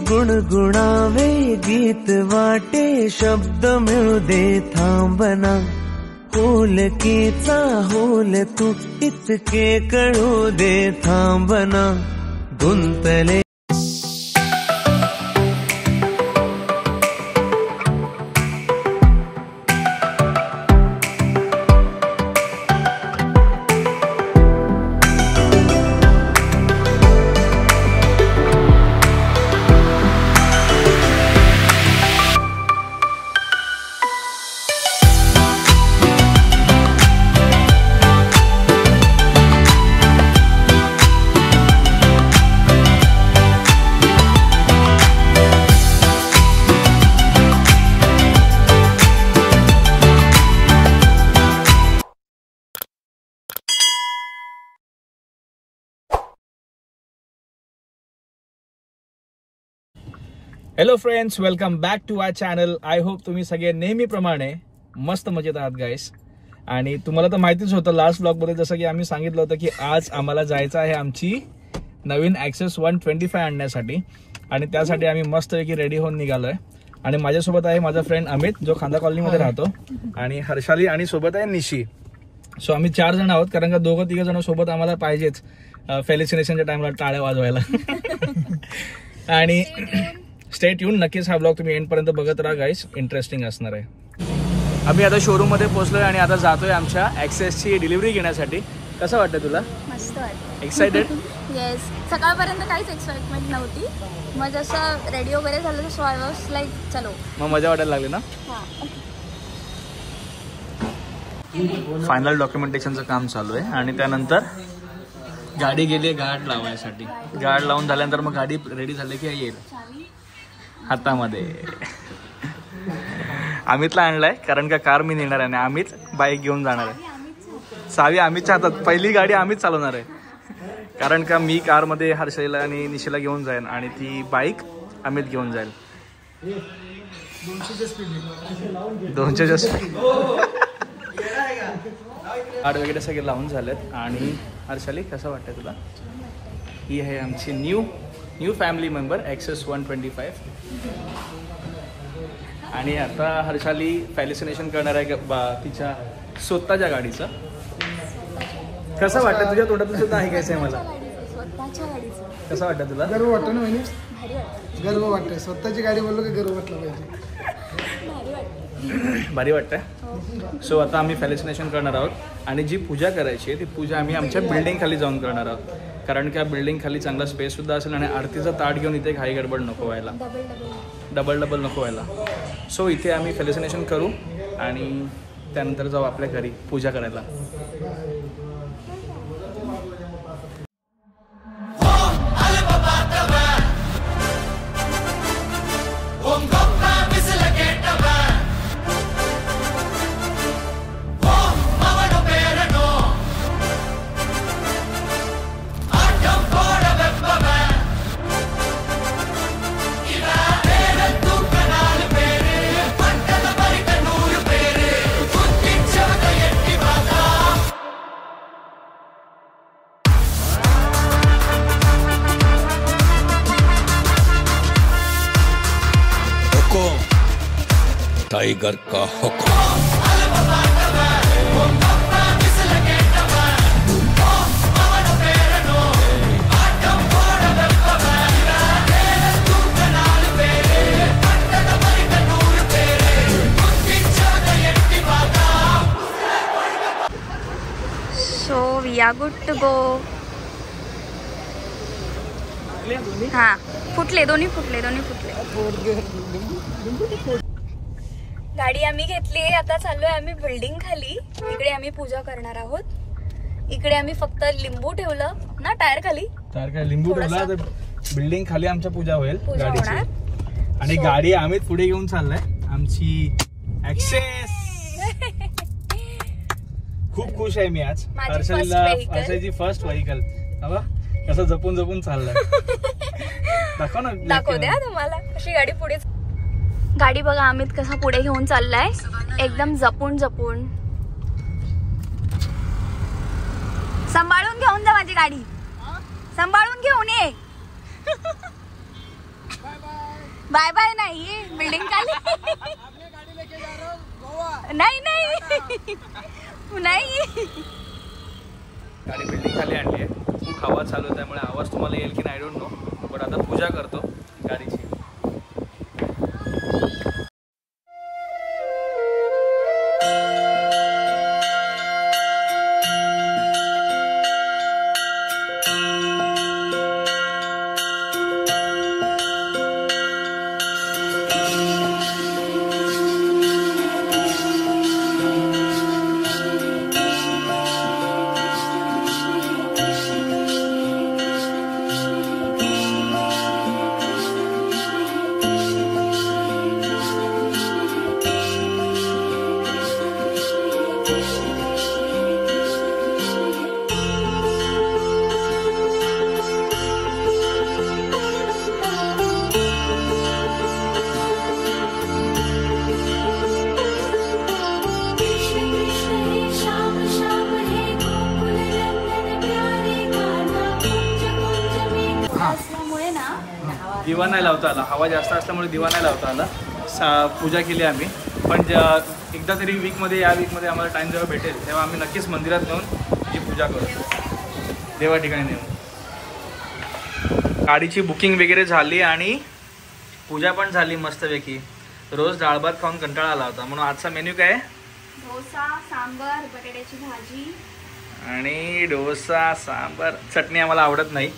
गुणगुणावे गीत वाटे शब्द मिळू दे थांबना होलकीचा होल तू इतके कळू दे थांबना गुंतले hello friends, welcome back to our channel. I hope तुम्ही सगळे नेहमीप्रमाणे मस्त मजेत आहात गाईस. आणि तुम्हाला तर माहितीच होतं लास्ट ब्लॉगमध्ये जसं की आम्ही सांगितलं होतं की आज आम्हाला जायचं आहे आमची नवीन ॲक्सेस 125 आणण्यासाठी. आणि त्यासाठी आम्ही मस्तपैकी रेडी होऊन निघालोय. आणि माझ्यासोबत आहे माझा फ्रेंड अमित जो खांदा कॉलनीमध्ये राहतो, आणि हर्षाली, आणि सोबत आहे निशी. सो आम्ही 4 जण आहोत, कारण का 2-3 जण सोबत आम्हाला पाहिजेच फेलिसिनेशनच्या टाइमला टाळ्या वाजवायला. आणि स्टे ट्यून, नक्कीच हा ब्लॉग तुम्ही एंड पर्यंत बघत राहा गाईस, इंटरेस्टिंग असणार आहे. आम्ही आता शोरूम मध्ये पोहोचलोय आणि आता जातोय आमच्या ॲक्सेसची डिलिव्हरी घेण्यासाठी. कसं वाटतं तुला? मस्त वाटतं. एक्साइटेड? येस. सकाळपर्यंत काहीच एक्साइटमेंट नव्हती, मग जसं रेडी वगैरे झालं तर सो आय वॉज लाईक चलो, मग मजा वाटायला लागली ना. फायनल डॉक्युमेंटेशनचं काम चालू आहे आणि त्यानंतर गाडी गेली गार्ड लावायसाठी. गार्ड लावून झाल्यानंतर मग गाडी रेडी झाली की येईल हातामध्ये. अमितला आणलाय कारण का कार मी नेणार आहे आणि अमित बाईक घेऊन जाणार आहे. चावी अमितच्या हातात. पहिली गाडी अमित चालवणार आहे, कारण का मी कारमध्ये हर्षला आणि निशीला घेऊन जाईन आणि ती बाईक अमित घेऊन जाईल. 200च्या स्पीड. गाड वगैरे सगळे लावून झालेत. आणि हर्षाली, कसं वाटतंय तुला? ही आहे आमची न्यू फॅमिली मेंबर ॲक्सेस 125. आणि आता हर्षाली फॅलिसिनेशन करणार आहे तिच्या स्वतःच्या गाडीचं. कसं वाटतं? तुझ्या तोंडातून सुद्धा आहे कायचं आहे मला. कसं वाटतं तुला? गर्व वाटतं ना वहिनी? गर्व वाटतंय. स्वतःची गाडी बोललो की गर्व वाटलं पाहिजे. भारी वाटतंय. सो आता आम्ही फॅलिसिनेशन करणार आहोत आणि जी पूजा करायची आहे ती पूजा आम्ही आमच्या बिल्डिंग खाली जाऊन करणार आहोत, कारण का बिल्डिंग खाली चांगला स्पेस सुद्धा असेल आणि आरतीचा ताट घेऊन इथे घाई गडबड नको व्हायला, डबल नको व्हायला. सो इथे आम्ही फॅलिसिनेशन करू आणि त्यानंतर जाऊ आपल्या घरी पूजा करायला. टाइगर का हुक्म. So we are good to go. हां, फुटले दोन्ही. गाडी आम्ही घेतली. आता चाललोय आम्ही बिल्डिंग खाली. इकडे आम्ही पूजा करणार आहोत. इकडे आम्ही फक्त लिंबू ठेवलं ना टायर खाली. लिंबू ठेवला तर बिल्डिंग खाली आमच्या पूजा होईल गाडीची. आणि गाडी आम्ही पुढे घेऊन चाललाय आमची ॲक्सेस. खूप खुश आहे मी आज. हर्षाची फर्स्ट व्हेकल. कसं जपून चाललंय. दाखव ना. दाखव द्या तुम्हाला कशी गाडी पुढे. गाडी बघा अमित कसा पुढे घेऊन चाललाय, एकदम जपून. सांभाळून घेऊन जा माझी गाडी. सांभाळून घेऊन ये. Bye bye. बाय बाय नाही बिल्डिंग खाली नाही नाही नाही गाडी बिल्डिंग खाली आणली आहे. खूप हवा चालू आहे त्यामुळे आवाज तुम्हाला येईल की नाही आय डोंट नो. बट आता पूजा करतो गाडीची. दिवा नाही लावता आला. हवा जास्त असल्यामुळे दिवा नाही लावता आला. पूजा केली आम्ही. पण एकदा तरी वीकमध्ये या वीकमध्ये आम्हाला टाईम जेव्हा भेटेल तेव्हा आम्ही नक्कीच मंदिरात नेऊन ही पूजा करू देवा ठिकाणी नेऊन. गाडीची बुकिंग वगैरे झाली आणि पूजा पण झाली मस्तपैकी. रोज डाळ भात खाऊन कंटाळा आला होता म्हणून आजचा मेन्यू काय आहे? डोसा सांबर बटाट्याची भाजी आणि डोसा सांबर. चटणी आम्हाला आवडत नाही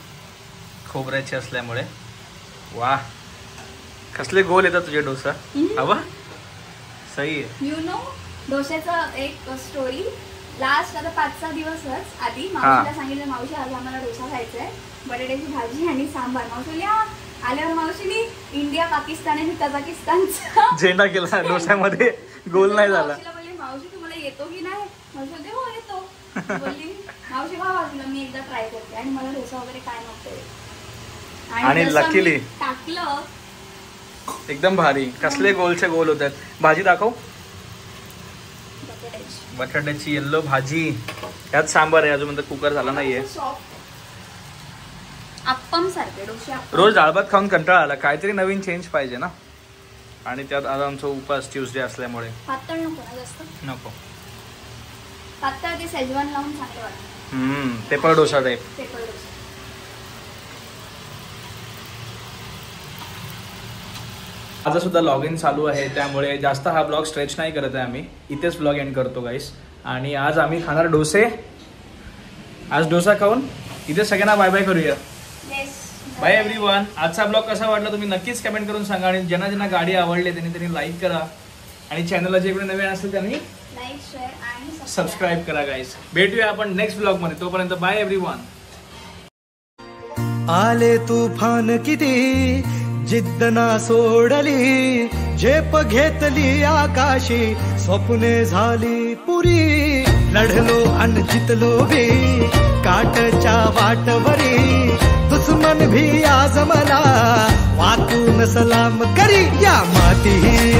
खोबऱ्याची असल्यामुळे. वा कसले गोल येतात तुझे डोसा. हवा सही आहे. यू नो डोश्याचं एक स्टोरी. लास्ट आता 5-6 दिवसच आधी मावशीला सांगितलं मावशी आज आम्हाला डोसा खायचा आहे बटाट्याची भाजी आणि सांबार. मावशी आल्यावर मावशीने इंडिया पाकिस्तान आणि कझाकिस्तानचा झेंडा केला डोस्यामध्ये. गोल नाही झाला. मावशीला बोलली मावशी तुम्हाला येतो की नाही. मावशी बोलते हो येतो. बोलली मावशी भावा तुला मी एकदा ट्राय करते आणि मला डोसा वगैरे काय नव्हतं आणि लकीली टाकलं एकदम भारी. कसले गोलचे गोल होत आहेत. भाजी दाखव. बटाट्याची येल्लो भाजी. यात सांबार आहे अजून कुकर झाला नाहीये. अप्पम सारखे डोसे. रोज डाळ भात खाऊन कंटाळा आला. काहीतरी नवीन चेंज पाहिजे ना. आणि त्यात आज आमचा उपास ट्यूसडे असल्यामुळे पातळ नको ना जास्त. नको पातळ ते सेजवान लावून चांगलं वाटतं. Paper dosa type. Paper dosa. माझा सुद्धा लॉग इन चालू आहे त्यामुळे जास्त हा ब्लॉग स्ट्रेच नाही करत आहे आम्ही. इथेच ब्लॉग एंड करतो गाईस. आणि आज आम्ही खाणार डोसे. आज डोसा खाऊन इथे सगळ्यांना बाय बाय करूया. Bye everyone. आजचा ब्लॉग कसा वाटला तुम्ही नक्कीच कमेंट करून सांगा. आणि ज्यांना ज्यांना गाडी आवडली त्यांनी लाईक करा. आणि चॅनलला जे कोणी नवीन असेल त्यांनी लाईक शेअर आणि सबस्क्राईब करा गाईस. भेटूया आपण नेक्स्ट ब्लॉग मध्ये. तोपर्यंत बाय एव्हरीवन. आले तुफान किती जिद्द ना सोडली. झेप घेतली आकाशी स्वप्ने झाली पुरी. लढलो आणि जितलो बी काटच्या वाटवरी. दुश्मन भी आज मला वाकून सलाम करी या माती.